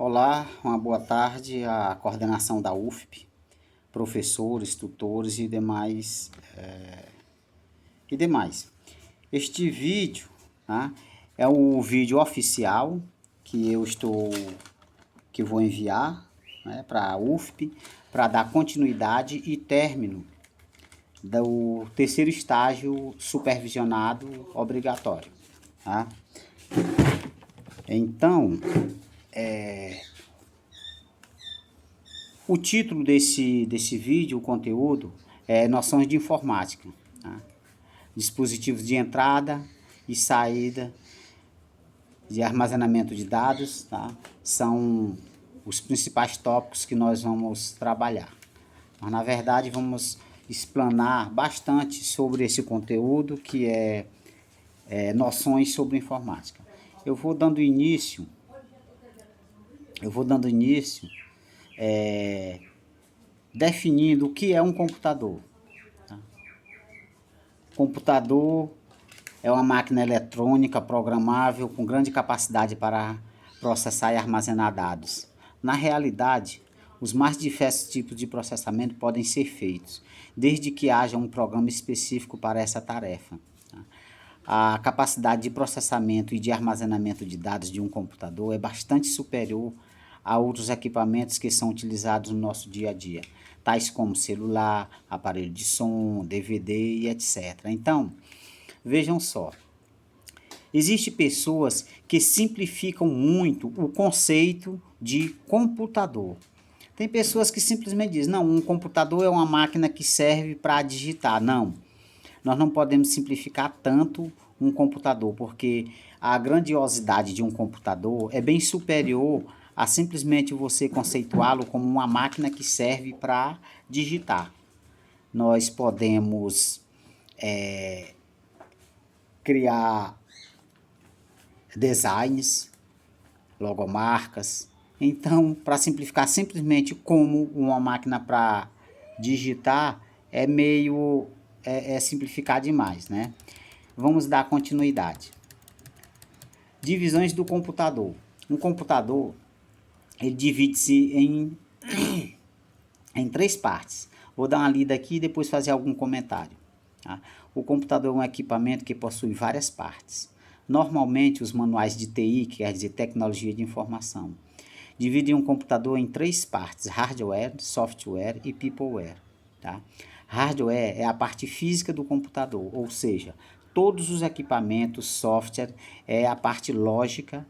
Olá, uma boa tarde à coordenação da UFP, professores, tutores e demais. Este vídeo, tá, é o vídeo oficial que vou enviar, né, para a UFP para dar continuidade e término do terceiro estágio supervisionado obrigatório, tá? Então, o título desse vídeo, o conteúdo, é Noções de Informática, tá? Dispositivos de entrada e saída de armazenamento de dados, tá? São os principais tópicos que nós vamos trabalhar. Mas, na verdade, vamos explanar bastante sobre esse conteúdo, que é noções sobre informática. Eu vou dando início definindo o que é um computador. Tá? Computador é uma máquina eletrônica programável com grande capacidade para processar e armazenar dados. Na realidade, os mais diversos tipos de processamento podem ser feitos, desde que haja um programa específico para essa tarefa. A capacidade de processamento e de armazenamento de dados de um computador é bastante superior a outros equipamentos que são utilizados no nosso dia a dia, tais como celular, aparelho de som, DVD e etc. Então, vejam só, existem pessoas que simplificam muito o conceito de computador. Tem pessoas que simplesmente dizem, não, um computador é uma máquina que serve para digitar. Não, nós não podemos simplificar tanto um computador, porque a grandiosidade de um computador é bem superior a simplesmente você conceituá-lo como uma máquina que serve para digitar. Nós podemos criar designs, logomarcas. Então, para simplificar simplesmente como uma máquina para digitar, é simplificar demais, né? Vamos dar continuidade. Divisões do computador. Um computador, ele divide-se em três partes. Vou dar uma lida aqui e depois fazer algum comentário. Tá? O computador é um equipamento que possui várias partes. Normalmente, os manuais de TI, que quer dizer tecnologia de informação, dividem um computador em três partes: hardware, software e peopleware. Tá? Hardware é a parte física do computador, ou seja, todos os equipamentos, software, é a parte lógica,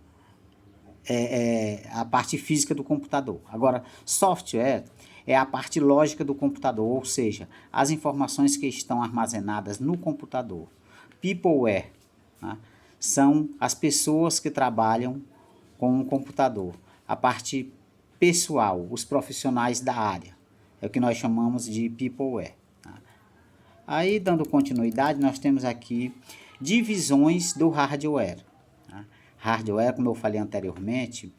a parte física do computador. Agora, software é a parte lógica do computador, ou seja, as informações que estão armazenadas no computador. Peopleware, tá? São as pessoas que trabalham com o computador. A parte pessoal, os profissionais da área, é o que nós chamamos de peopleware. Tá? Aí, dando continuidade, nós temos aqui divisões do hardware. Tá? Hardware, como eu falei anteriormente,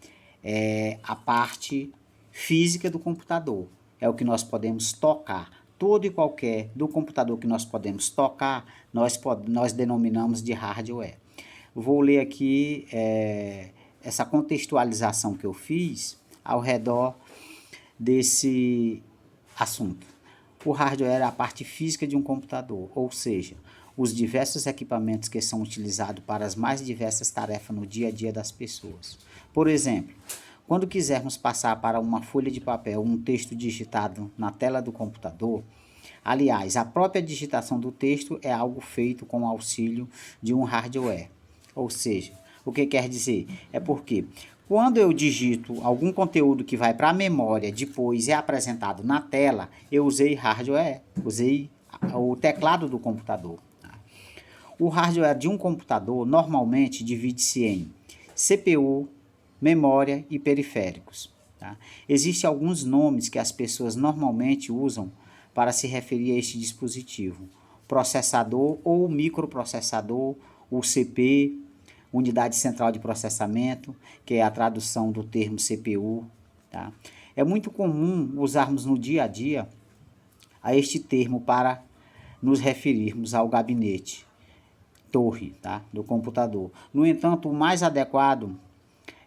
é a parte física do computador. É o que nós podemos tocar. Todo e qualquer do computador que nós podemos tocar, nós denominamos de hardware. Vou ler aqui essa contextualização que eu fiz ao redor desse assunto. O hardware é a parte física de um computador, ou seja, os diversos equipamentos que são utilizados para as mais diversas tarefas no dia a dia das pessoas. Por exemplo, quando quisermos passar para uma folha de papel um texto digitado na tela do computador, aliás, a própria digitação do texto é algo feito com o auxílio de um hardware. Ou seja, o que quer dizer? É porque quando eu digito algum conteúdo que vai para a memória, depois é apresentado na tela, eu usei hardware, usei o teclado do computador. O hardware de um computador normalmente divide-se em CPU, memória e periféricos. Tá? Existem alguns nomes que as pessoas normalmente usam para se referir a este dispositivo: processador ou microprocessador, UCP, unidade central de processamento, que é a tradução do termo CPU. Tá? É muito comum usarmos no dia a dia a este termo para nos referirmos ao gabinete, torre, tá? Do computador. No entanto, o mais adequado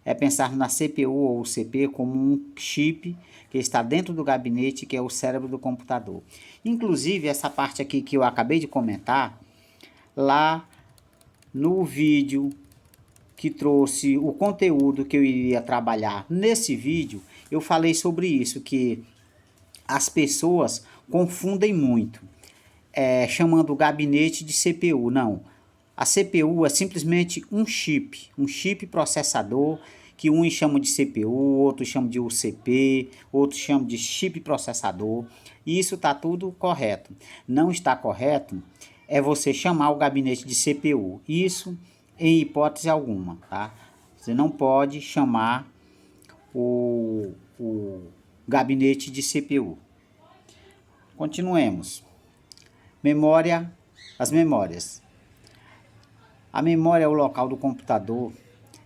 é pensar na CPU ou CPU como um chip que está dentro do gabinete, que é o cérebro do computador. Inclusive, essa parte aqui que eu acabei de comentar, lá no vídeo que trouxe o conteúdo que eu iria trabalhar nesse vídeo, eu falei sobre isso, que as pessoas confundem muito, chamando o gabinete de CPU. Não, a CPU é simplesmente um chip processador, que uns chamam de CPU, outros chamam de UCP, outros chamam de chip processador. E isso está tudo correto. Não está correto é você chamar o gabinete de CPU. Isso em hipótese alguma, tá? Você não pode chamar o gabinete de CPU. Continuemos. Memória, as memórias. A memória é o local do computador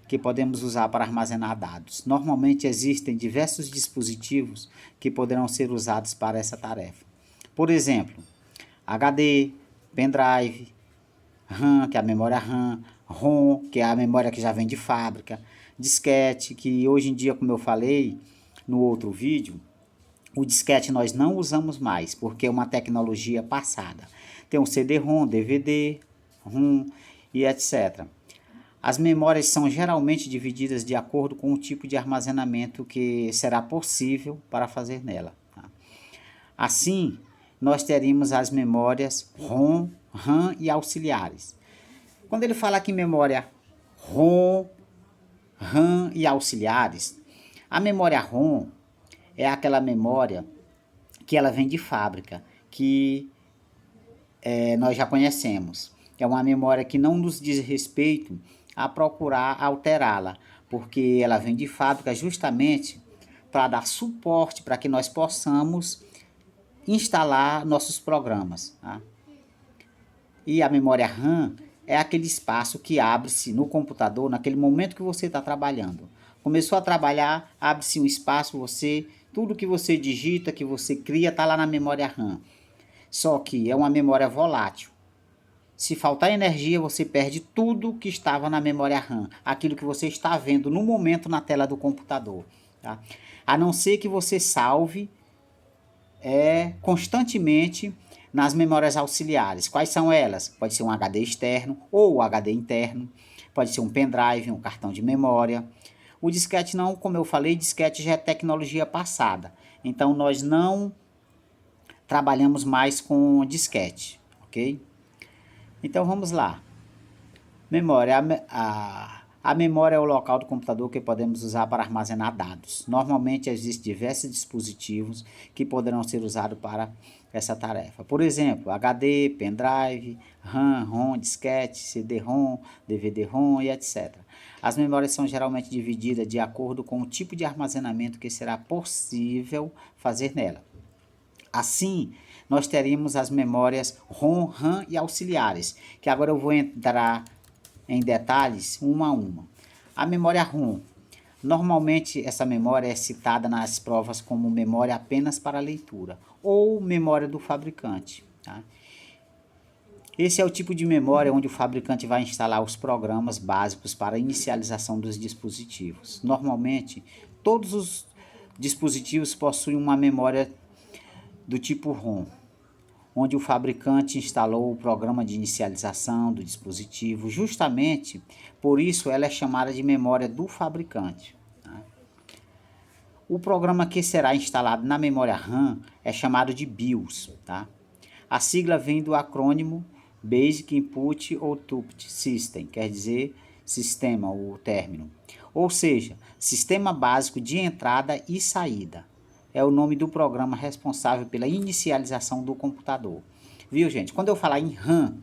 que podemos usar para armazenar dados. Normalmente existem diversos dispositivos que poderão ser usados para essa tarefa. Por exemplo, HD, pendrive, RAM, que é a memória RAM, ROM, que é a memória que já vem de fábrica, disquete, que hoje em dia, como eu falei no outro vídeo, o disquete nós não usamos mais, porque é uma tecnologia passada. Tem o CD-ROM, DVD, ROM e etc. As memórias são geralmente divididas de acordo com o tipo de armazenamento que será possível para fazer nela. Tá? Assim, nós teríamos as memórias ROM, RAM e auxiliares. Quando ele fala aqui em memória ROM, RAM e auxiliares, a memória ROM é aquela memória que ela vem de fábrica, que nós já conhecemos. É uma memória que não nos diz respeito a procurar alterá-la, porque ela vem de fábrica justamente para dar suporte para que nós possamos instalar nossos programas. Tá? E a memória RAM é aquele espaço que abre-se no computador naquele momento que você está trabalhando. Começou a trabalhar, abre-se um espaço, tudo que você digita, que você cria, está lá na memória RAM. Só que é uma memória volátil. Se faltar energia, você perde tudo que estava na memória RAM, aquilo que você está vendo no momento na tela do computador. Tá? A não ser que você salve constantemente nas memórias auxiliares. Quais são elas? Pode ser um HD externo ou HD interno, pode ser um pendrive, um cartão de memória. O disquete não, como eu falei, disquete já é tecnologia passada. Então nós não trabalhamos mais com disquete, ok? Então vamos lá. Memória. A memória é o local do computador que podemos usar para armazenar dados. Normalmente existem diversos dispositivos que poderão ser usados para essa tarefa. Por exemplo, HD, pendrive, RAM, ROM, disquete, CD-ROM, DVD-ROM e etc. As memórias são geralmente divididas de acordo com o tipo de armazenamento que será possível fazer nela. Assim, nós teríamos as memórias ROM, RAM e auxiliares, que agora eu vou entrar em detalhes uma a uma. A memória ROM. Normalmente essa memória é citada nas provas como memória apenas para leitura ou memória do fabricante. Tá? Esse é o tipo de memória onde o fabricante vai instalar os programas básicos para a inicialização dos dispositivos. Normalmente, todos os dispositivos possuem uma memória do tipo ROM, onde o fabricante instalou o programa de inicialização do dispositivo. Justamente por isso ela é chamada de memória do fabricante. Tá? O programa que será instalado na memória RAM é chamado de BIOS. Tá? A sigla vem do acrônimo Basic Input Output System, quer dizer sistema, o término. Ou seja, sistema básico de entrada e saída. É o nome do programa responsável pela inicialização do computador. Viu, gente? Quando eu falar em RAM,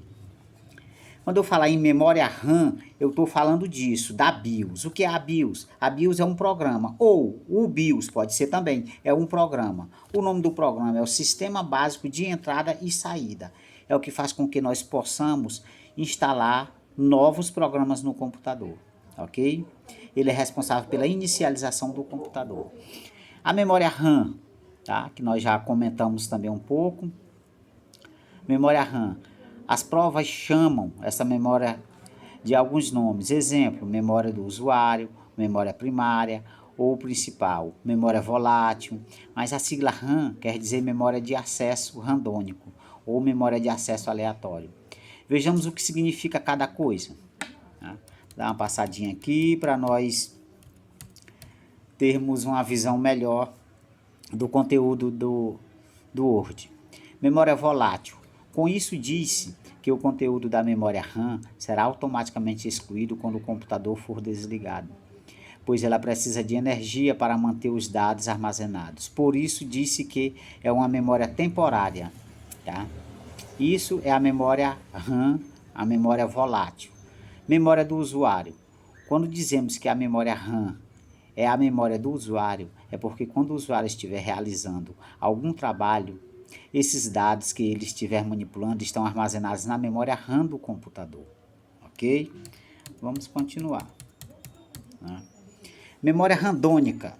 quando eu falar em memória RAM, eu estou falando disso, da BIOS. O que é a BIOS? A BIOS é um programa, ou o BIOS pode ser também, é um programa. O nome do programa é o Sistema Básico de Entrada e Saída. É o que faz com que nós possamos instalar novos programas no computador, ok? Ele é responsável pela inicialização do computador. A memória RAM, tá? Que nós já comentamos também um pouco. Memória RAM. As provas chamam essa memória de alguns nomes. Exemplo, memória do usuário, memória primária, ou principal, memória volátil, mas a sigla RAM quer dizer memória de acesso randômico, ou memória de acesso aleatório. Vejamos o que significa cada coisa. Tá? Dá uma passadinha aqui para nós termos uma visão melhor do conteúdo do Word. Memória volátil. Com isso disse que o conteúdo da memória RAM será automaticamente excluído quando o computador for desligado, pois ela precisa de energia para manter os dados armazenados. Por isso disse que é uma memória temporária. Tá? Isso é a memória RAM, a memória volátil. Memória do usuário. Quando dizemos que a memória RAM é a memória do usuário, é porque quando o usuário estiver realizando algum trabalho, esses dados que ele estiver manipulando estão armazenados na memória RAM do computador. Ok? Vamos continuar. Memória randônica.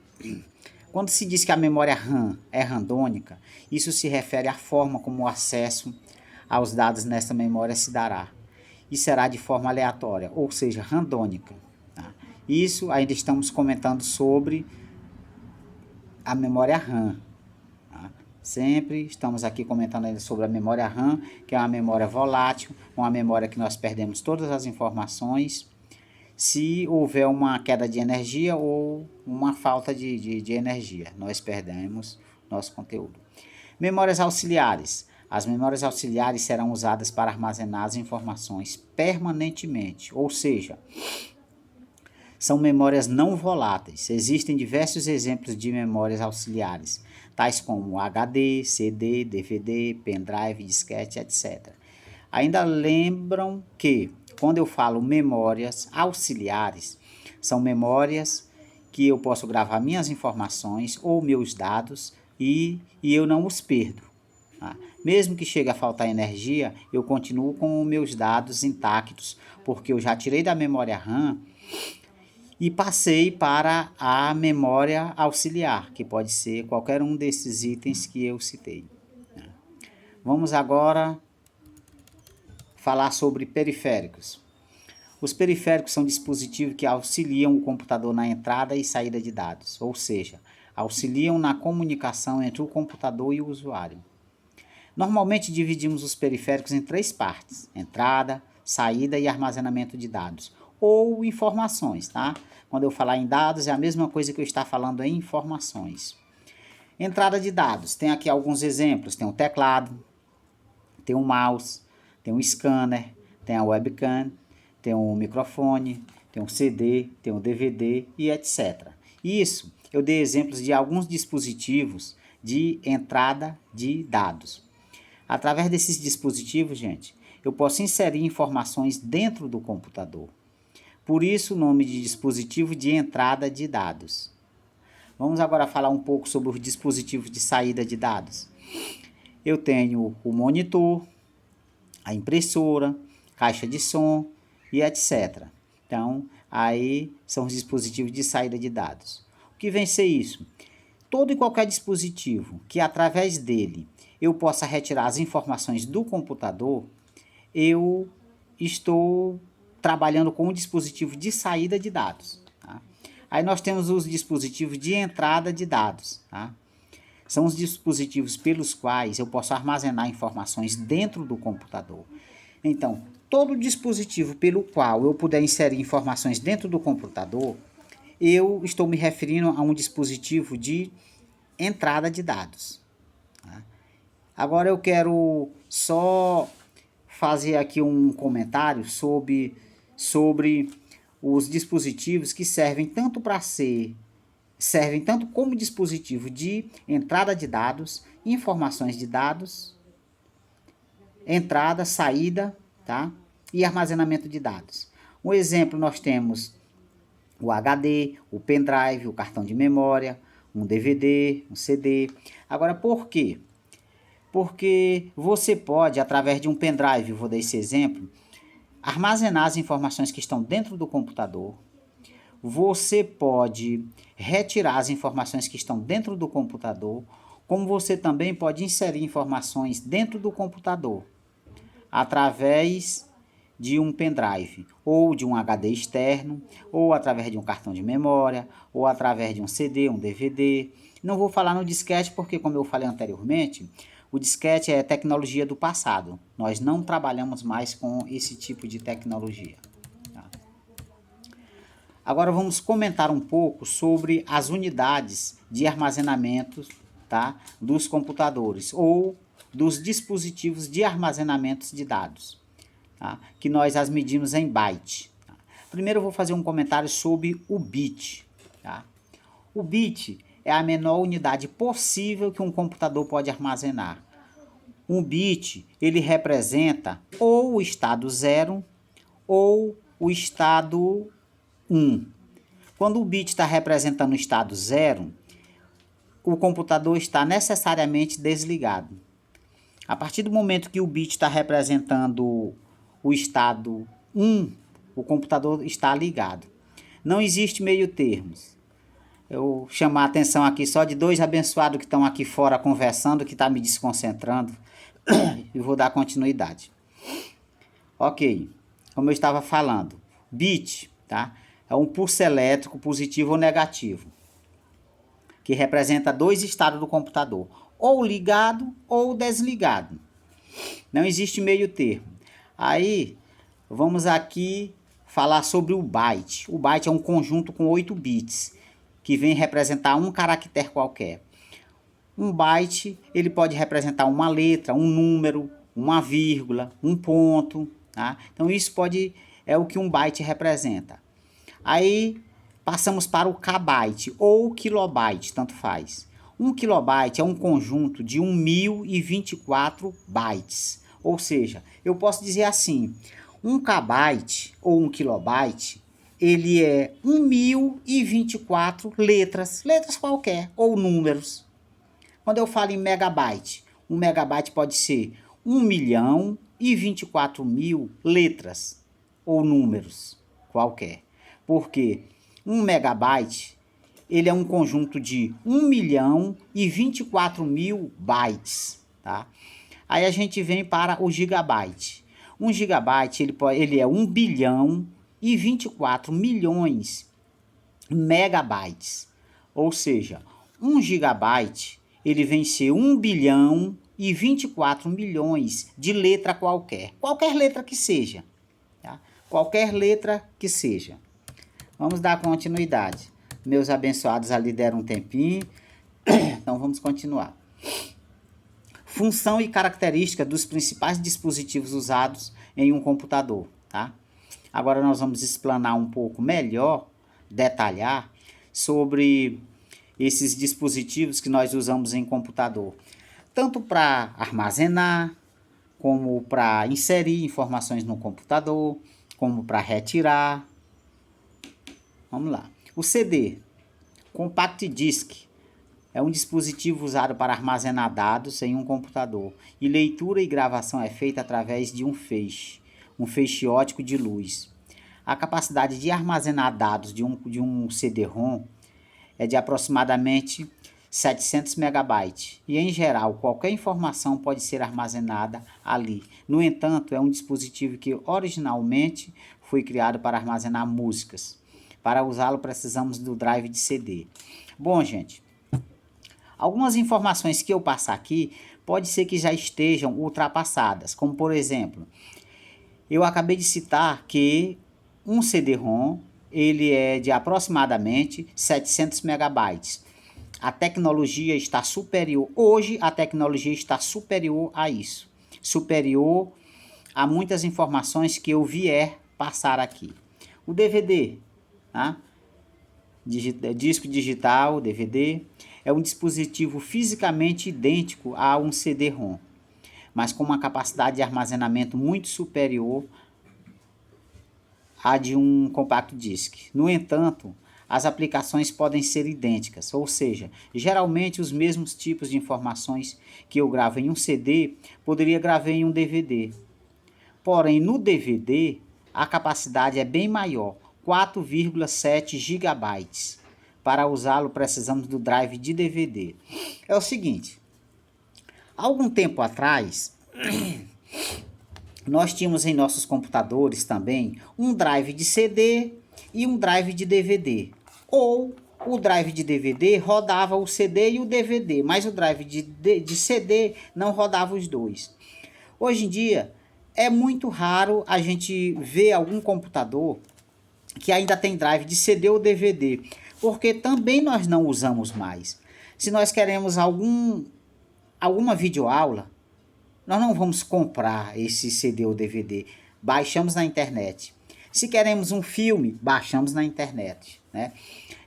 Quando se diz que a memória RAM é randônica, isso se refere à forma como o acesso aos dados nessa memória se dará. E será de forma aleatória, ou seja, randônica. Tá? Isso ainda estamos comentando sobre a memória RAM. Tá? Sempre estamos aqui comentando sobre a memória RAM, que é uma memória volátil, uma memória que nós perdemos todas as informações se houver uma queda de energia ou uma falta de energia. Nós perdemos nosso conteúdo. Memórias auxiliares. As memórias auxiliares serão usadas para armazenar as informações permanentemente, ou seja, são memórias não voláteis. Existem diversos exemplos de memórias auxiliares, tais como HD, CD, DVD, pendrive, disquete, etc. Ainda lembram que, quando eu falo memórias auxiliares, são memórias que eu posso gravar minhas informações ou meus dados e eu não os perdo. Tá? Mesmo que chegue a faltar energia, eu continuo com os meus dados intactos, porque eu já tirei da memória RAM e passei para a memória auxiliar, que pode ser qualquer um desses itens que eu citei. Vamos agora falar sobre periféricos. Os periféricos são dispositivos que auxiliam o computador na entrada e saída de dados, ou seja, auxiliam na comunicação entre o computador e o usuário. Normalmente dividimos os periféricos em 3 partes: entrada, saída e armazenamento de dados, ou informações, tá? Quando eu falar em dados é a mesma coisa que eu estar falando em informações. Entrada de dados, tem aqui alguns exemplos: tem um teclado, tem um mouse, tem um scanner, tem a webcam, tem um microfone, tem um CD, tem um DVD e etc. Isso, eu dei exemplos de alguns dispositivos de entrada de dados. Através desses dispositivos, gente, eu posso inserir informações dentro do computador. Por isso o nome de dispositivo de entrada de dados. Vamos agora falar um pouco sobre os dispositivos de saída de dados. Eu tenho o monitor, a impressora, caixa de som e etc. Então, aí são os dispositivos de saída de dados. O que vem ser isso? Todo e qualquer dispositivo que através dele eu possa retirar as informações do computador, eu estou trabalhando com um dispositivo de saída de dados. Tá? Aí nós temos os dispositivos de entrada de dados. Tá? São os dispositivos pelos quais eu posso armazenar informações dentro do computador. Então, todo dispositivo pelo qual eu puder inserir informações dentro do computador, eu estou me referindo a um dispositivo de entrada de dados. Tá? Agora eu quero só fazer aqui um comentário sobre os dispositivos que servem tanto como dispositivo de entrada de dados, informações de dados, entrada, saída, tá? E armazenamento de dados. Um exemplo, nós temos o HD, o pendrive, o cartão de memória, um DVD, um CD. Agora, por quê? Porque você pode, através de um pendrive, vou dar esse exemplo, armazenar as informações que estão dentro do computador. Você pode retirar as informações que estão dentro do computador, como você também pode inserir informações dentro do computador, através de um pendrive, ou de um HD externo, ou através de um cartão de memória, ou através de um CD, um DVD. Não vou falar no disquete porque, como eu falei anteriormente, o disquete é tecnologia do passado. Nós não trabalhamos mais com esse tipo de tecnologia. Tá? Agora vamos comentar um pouco sobre as unidades de armazenamento, tá, dos computadores ou dos dispositivos de armazenamento de dados, tá, que nós as medimos em byte. Tá? Primeiro eu vou fazer um comentário sobre o bit. Tá? O bit é a menor unidade possível que um computador pode armazenar. Um bit, ele representa ou o estado 0 ou o estado 1. Quando o bit está representando o estado 0, o computador está necessariamente desligado. A partir do momento que o bit está representando o estado 1, o computador está ligado. Não existe meio termos. Eu chamar a atenção aqui só de dois abençoados que estão aqui fora conversando, que está me desconcentrando, e vou dar continuidade. Ok, como eu estava falando, bit, tá, é um pulso elétrico positivo ou negativo, que representa dois estados do computador, ou ligado ou desligado. Não existe meio termo. Aí, vamos aqui falar sobre o byte. O byte é um conjunto com 8 bits, que vem representar um caractere qualquer. Um byte, ele pode representar uma letra, um número, uma vírgula, um ponto, tá? Então isso é o que um byte representa. Aí passamos para o kbyte ou kilobyte, tanto faz. Um kilobyte é um conjunto de 1024 bytes. Ou seja, eu posso dizer assim, um kbyte ou um kilobyte, ele é 1024 letras qualquer, ou números. Quando eu falo em megabyte, um megabyte pode ser 1.024.000 letras ou números qualquer. Porque um megabyte, ele é um conjunto de 1.024.000 bytes, tá? Aí a gente vem para o gigabyte. Um gigabyte, ele é 1.024.000.000 megabytes. Ou seja, 1 gigabyte, ele vem ser 1.024.000.000 de letra qualquer. Qualquer letra que seja. Tá? Qualquer letra que seja. Vamos dar continuidade. Meus abençoados ali deram um tempinho. Então vamos continuar. Função e característica dos principais dispositivos usados em um computador. Tá? Agora nós vamos explanar um pouco melhor, detalhar sobre esses dispositivos que nós usamos em computador, tanto para armazenar, como para inserir informações no computador, como para retirar. Vamos lá. O CD, Compact Disc, é um dispositivo usado para armazenar dados em um computador, e leitura e gravação é feita através de um feixe óptico de luz. A capacidade de armazenar dados de um CD-ROM é de aproximadamente 700 megabytes e, em geral, qualquer informação pode ser armazenada ali. No entanto, é um dispositivo que originalmente foi criado para armazenar músicas. Para usá-lo, precisamos do drive de CD. Bom, gente, algumas informações que eu passar aqui pode ser que já estejam ultrapassadas, como por exemplo, eu acabei de citar que um CD-ROM ele é de aproximadamente 700 megabytes. A tecnologia está superior, hoje a tecnologia está superior a isso, superior a muitas informações que eu vier passar aqui. O DVD, tá? Disco digital, DVD, é um dispositivo fisicamente idêntico a um CD-ROM, mas com uma capacidade de armazenamento muito superior à de um compact disc. No entanto, as aplicações podem ser idênticas, ou seja, geralmente os mesmos tipos de informações que eu gravo em um CD, poderia gravar em um DVD. Porém, no DVD, a capacidade é bem maior, 4,7 GB. Para usá-lo, precisamos do drive de DVD. É o seguinte, algum tempo atrás, nós tínhamos em nossos computadores também um drive de CD e um drive de DVD. Ou o drive de DVD rodava o CD e o DVD, mas o drive de CD não rodava os dois. Hoje em dia, é muito raro a gente ver algum computador que ainda tem drive de CD ou DVD, porque também nós não usamos mais. Se nós queremos alguma videoaula, nós não vamos comprar esse CD ou DVD, baixamos na internet. Se queremos um filme, baixamos na internet, né?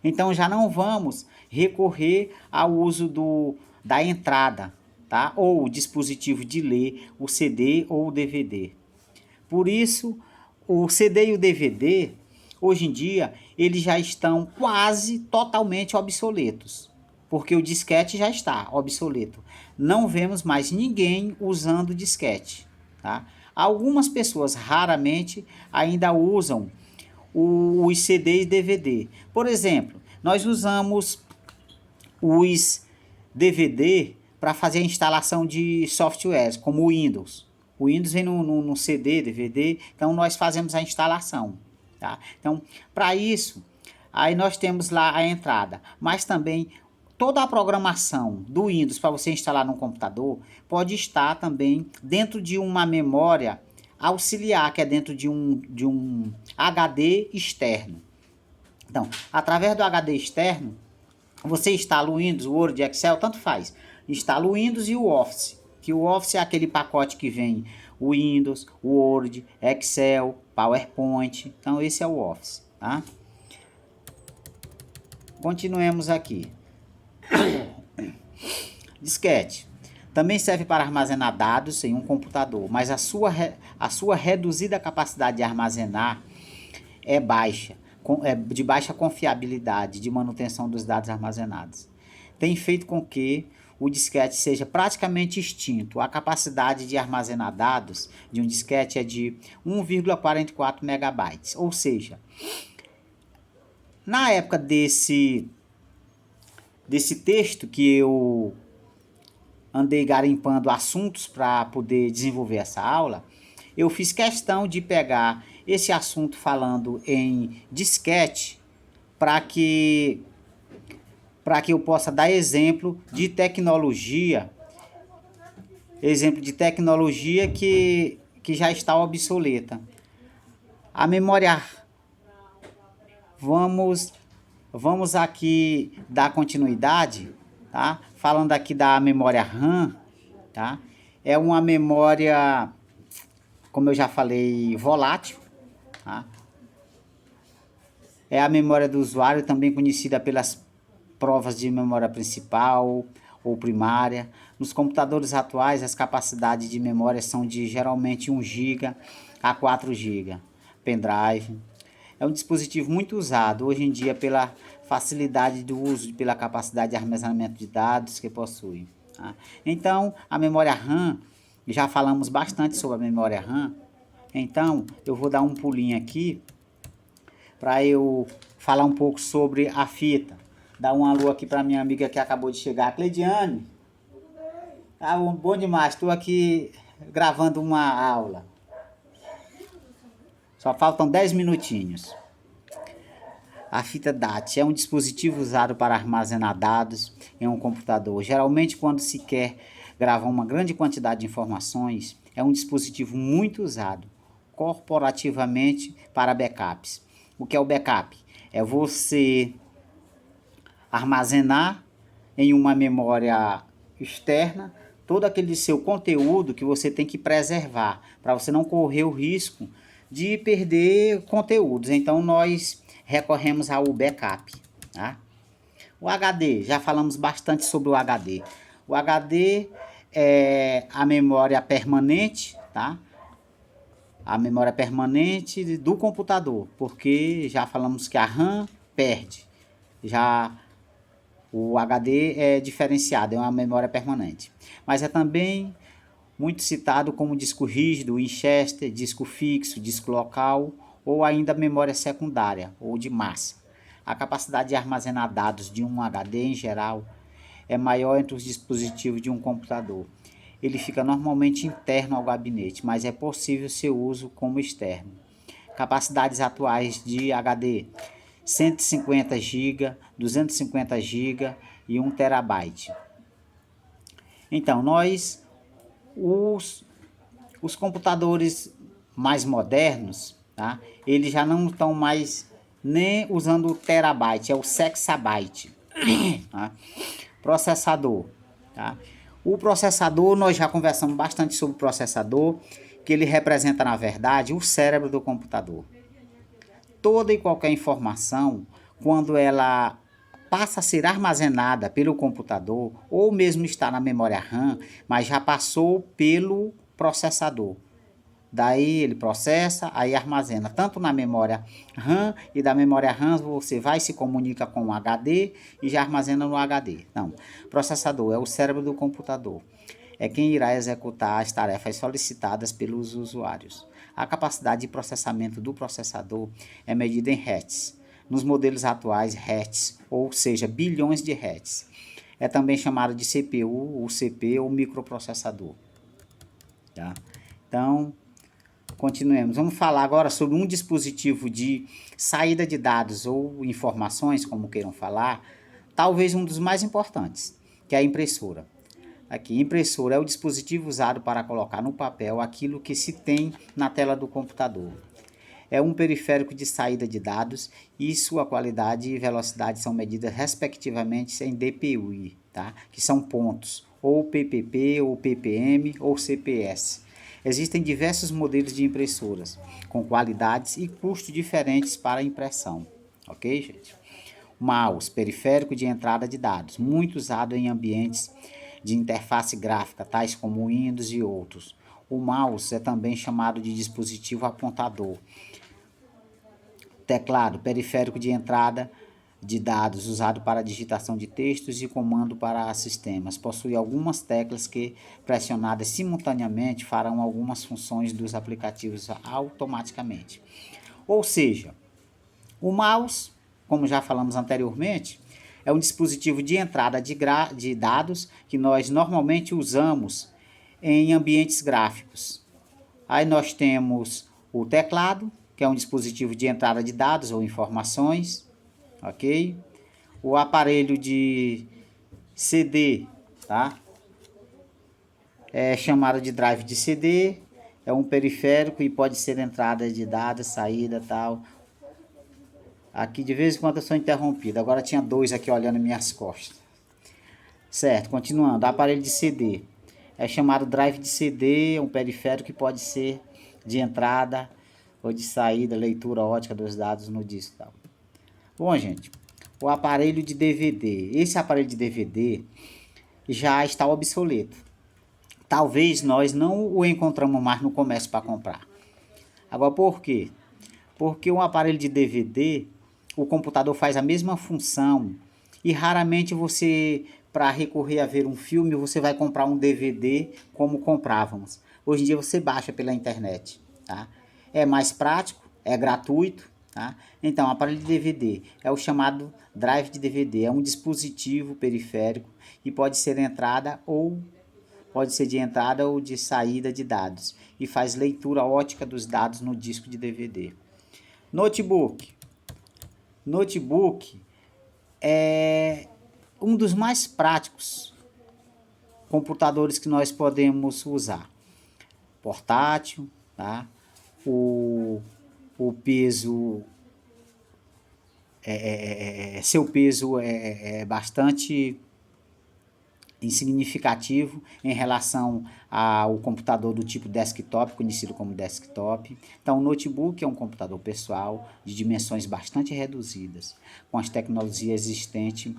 Então já não vamos recorrer ao uso da entrada, tá? Ou o dispositivo de ler o CD ou o DVD. Por isso, o CD e o DVD, hoje em dia, eles já estão quase totalmente obsoletos, porque o disquete já está obsoleto. Não vemos mais ninguém usando disquete, tá? Algumas pessoas raramente ainda usam os CD e DVD. Por exemplo, nós usamos os DVD para fazer a instalação de softwares, como o Windows. O Windows vem no CD, DVD, então nós fazemos a instalação. Tá? Então, para isso, aí nós temos lá a entrada, mas também toda a programação do Windows para você instalar no computador pode estar também dentro de uma memória auxiliar, que é dentro de um HD externo. Então, através do HD externo, você instala o Windows, o Word, Excel, tanto faz. Instala o Windows e o Office, que o Office é aquele pacote que vem o Windows, o Word, Excel, PowerPoint. Então, esse é o Office, tá? Continuemos aqui. Disquete. Também serve para armazenar dados em um computador, mas a sua reduzida capacidade de armazenar é baixa, de baixa confiabilidade de manutenção dos dados armazenados. Tem feito com que o disquete seja praticamente extinto. A capacidade de armazenar dados de um disquete é de 1,44 megabytes, ou seja, na época desse texto que eu andei garimpando assuntos para poder desenvolver essa aula, eu fiz questão de pegar esse assunto falando em disquete para que eu possa dar exemplo de tecnologia que já está obsoleta. A memória, vamos aqui dar continuidade, tá? Falando aqui da memória RAM, tá? É uma memória, como eu já falei, volátil, tá? É a memória do usuário, também conhecida pelas provas de memória principal ou primária. Nos computadores atuais, as capacidades de memória são de geralmente 1 GB a 4 GB. Pendrive. É um dispositivo muito usado hoje em dia pela facilidade do uso e pela capacidade de armazenamento de dados que possui. Tá? Então, a memória RAM, já falamos bastante sobre a memória RAM, então eu vou dar um pulinho aqui para eu falar um pouco sobre a fita. Dar um alô aqui para minha amiga que acabou de chegar, Cleidiane. Tá bom demais, estou aqui gravando uma aula. Só faltam 10 minutinhos. A fita DAT é um dispositivo usado para armazenar dados em um computador. Geralmente, quando se quer gravar uma grande quantidade de informações, é um dispositivo muito usado corporativamente para backups. O que é o backup? É você armazenar em uma memória externa todo aquele seu conteúdo que você tem que preservar, para você não correr o risco de perder conteúdos. Então, nós recorremos ao backup, tá? O HD, já falamos bastante sobre o HD. O HD é a memória permanente, tá? A memória permanente do computador, porque já falamos que a RAM perde. Já o HD é diferenciado, é uma memória permanente. Mas é também muito citado como disco rígido, Winchester, disco fixo, disco local ou ainda memória secundária ou de massa. A capacidade de armazenar dados de um HD em geral é maior entre os dispositivos de um computador. ele fica normalmente interno ao gabinete, mas é possível seu uso como externo. Capacidades atuais de HD: 150 GB, 250 GB e 1 TB. Então, os computadores mais modernos, tá? Eles já não estão mais nem usando o terabyte, é o sexabyte. Tá? Processador, tá? O processador, nós já conversamos bastante sobre o processador, que ele representa, na verdade, o cérebro do computador. Toda e qualquer informação, quando ela passa a ser armazenada pelo computador, ou mesmo está na memória RAM, mas já passou pelo processador. Daí ele processa, aí armazena tanto na memória RAM, e da memória RAM você vai e se comunica com o HD e já armazena no HD. Não, processador é o cérebro do computador. É quem irá executar as tarefas solicitadas pelos usuários. A capacidade de processamento do processador é medida em Hz. Nos modelos atuais, Hz, ou seja, bilhões de Hz. É também chamado de CPU, ou CPU, ou microprocessador. Tá? Então, continuemos. Vamos falar agora sobre um dispositivo de saída de dados ou informações, como queiram falar, talvez um dos mais importantes, que é a impressora. Aqui, impressora é o dispositivo usado para colocar no papel aquilo que se tem na tela do computador. É um periférico de saída de dados e sua qualidade e velocidade são medidas respectivamente em DPI, tá? Que são pontos, ou PPP, ou PPM, ou CPS. Existem diversos modelos de impressoras, com qualidades e custos diferentes para a impressão. Ok, gente? Mouse, periférico de entrada de dados, muito usado em ambientes de interface gráfica, tais como Windows e outros. O mouse é também chamado de dispositivo apontador. Teclado, periférico de entrada de dados, usado para digitação de textos e comando para sistemas. Possui algumas teclas que, pressionadas simultaneamente, farão algumas funções dos aplicativos automaticamente. Ou seja, o mouse, como já falamos anteriormente, é um dispositivo de entrada de dados que nós normalmente usamos em ambientes gráficos. Aí nós temos o teclado, que é um dispositivo de entrada de dados ou informações, ok? O aparelho de CD, tá? É chamado de drive de CD, é um periférico e pode ser entrada de dados, saída, tal. Aqui de vez em quando eu sou interrompido. Agora tinha dois aqui olhando minhas costas. Certo, continuando. Aparelho de CD. É chamado drive de CD, um periférico que pode ser de entrada ou de saída, leitura ótica dos dados no disco. Tal. Bom, gente, o aparelho de DVD. Esse aparelho de DVD já está obsoleto. Talvez nós não o encontramos mais no comércio para comprar. Agora, por quê? Porque um aparelho de DVD, o computador faz a mesma função e raramente você, para recorrer a ver um filme, você vai comprar um DVD como comprávamos. Hoje em dia você baixa pela internet, tá? É mais prático, é gratuito, tá? Então, o aparelho de DVD é o chamado drive de DVD, é um dispositivo periférico e pode ser de entrada ou de saída de dados e faz leitura ótica dos dados no disco de DVD. Notebook. Notebook é um dos mais práticos computadores que nós podemos usar. Portátil, tá? O peso seu peso é bastante insignificativo em relação ao computador do tipo desktop, conhecido como desktop. Então, o notebook é um computador pessoal de dimensões bastante reduzidas, com as tecnologias existentes.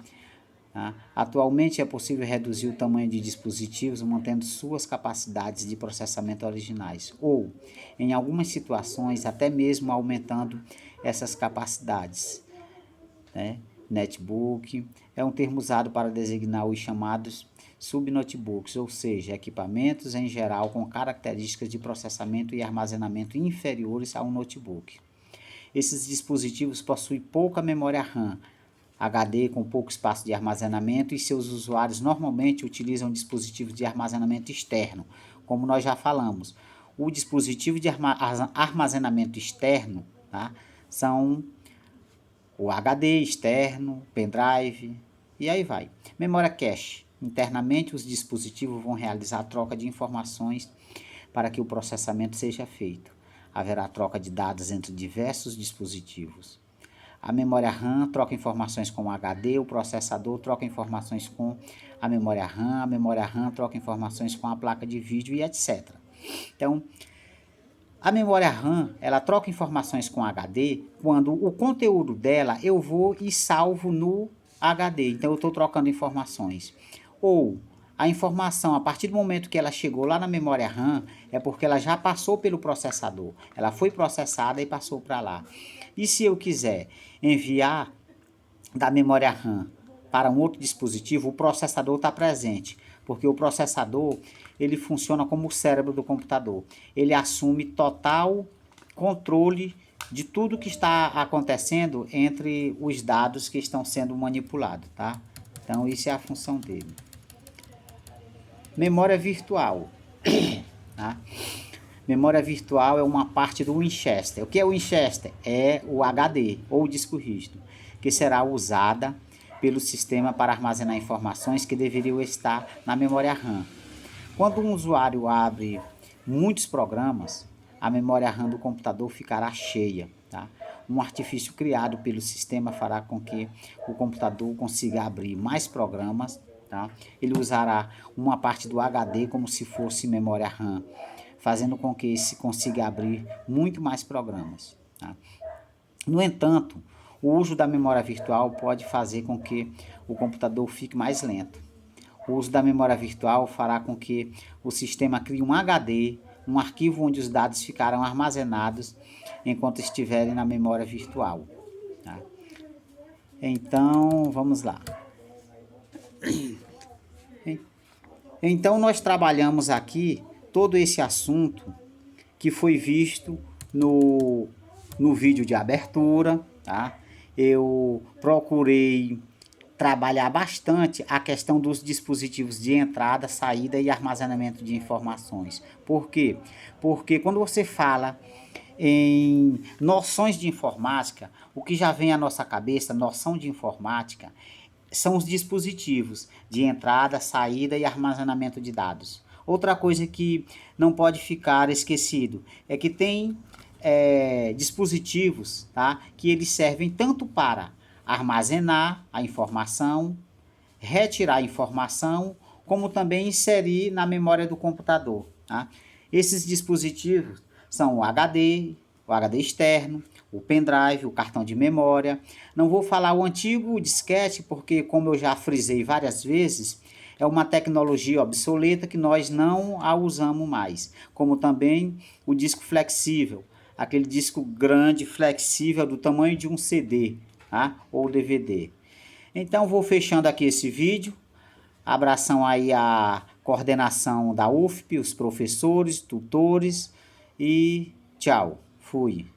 Tá? Atualmente é possível reduzir o tamanho de dispositivos mantendo suas capacidades de processamento originais, ou, em algumas situações, até mesmo aumentando essas capacidades. Né? Netbook é um termo usado para designar os chamados subnotebooks, ou seja, equipamentos em geral com características de processamento e armazenamento inferiores a um notebook. Esses dispositivos possuem pouca memória RAM, HD com pouco espaço de armazenamento e seus usuários normalmente utilizam dispositivos de armazenamento externo, como nós já falamos. O dispositivo de armazenamento externo, tá, são o HD externo, pendrive e aí vai. Memória cache. Internamente, os dispositivos vão realizar a troca de informações para que o processamento seja feito. Haverá troca de dados entre diversos dispositivos. A memória RAM troca informações com o HD, o processador troca informações com a memória RAM troca informações com a placa de vídeo e etc. Então, a memória RAM, ela troca informações com HD quando o conteúdo dela eu vou e salvo no HD. Então, eu estou trocando informações. Ou a informação, a partir do momento que ela chegou lá na memória RAM, é porque ela já passou pelo processador. Ela foi processada e passou para lá. E se eu quiser enviar da memória RAM para um outro dispositivo, o processador está presente, porque o processador ele funciona como o cérebro do computador. Ele assume total controle de tudo que está acontecendo entre os dados que estão sendo manipulados, tá? Então, isso é a função dele. Memória virtual. Tá? Memória virtual é uma parte do Winchester. O que é o Winchester? É o HD, ou o disco rígido, que será usada pelo sistema para armazenar informações que deveriam estar na memória RAM. Quando um usuário abre muitos programas, a memória RAM do computador ficará cheia. Tá? Um artifício criado pelo sistema fará com que o computador consiga abrir mais programas. Tá? Ele usará uma parte do HD como se fosse memória RAM, fazendo com que se consiga abrir muito mais programas. Tá? No entanto, o uso da memória virtual pode fazer com que o computador fique mais lento. O uso da memória virtual fará com que o sistema crie um HD, um arquivo onde os dados ficarão armazenados enquanto estiverem na memória virtual. Tá? Então, vamos lá. Então, nós trabalhamos aqui todo esse assunto que foi visto no vídeo de abertura, tá? Eu procurei trabalhar bastante a questão dos dispositivos de entrada, saída e armazenamento de informações. Por quê? Porque quando você fala em noções de informática, o que já vem à nossa cabeça, noção de informática, são os dispositivos de entrada, saída e armazenamento de dados. Outra coisa que não pode ficar esquecido é que tem dispositivos, tá, que eles servem tanto para armazenar a informação, retirar a informação, como também inserir na memória do computador. Tá? Esses dispositivos são o HD externo, o pendrive, o cartão de memória. Não vou falar o antigo disquete, porque, como eu já frisei várias vezes, é uma tecnologia obsoleta que nós não a usamos mais. Como também o disco flexível, aquele disco grande, flexível, do tamanho de um CD, tá? Ou DVD. Então, vou fechando aqui esse vídeo. Abração aí à coordenação da UFP, os professores, tutores e tchau. Fui.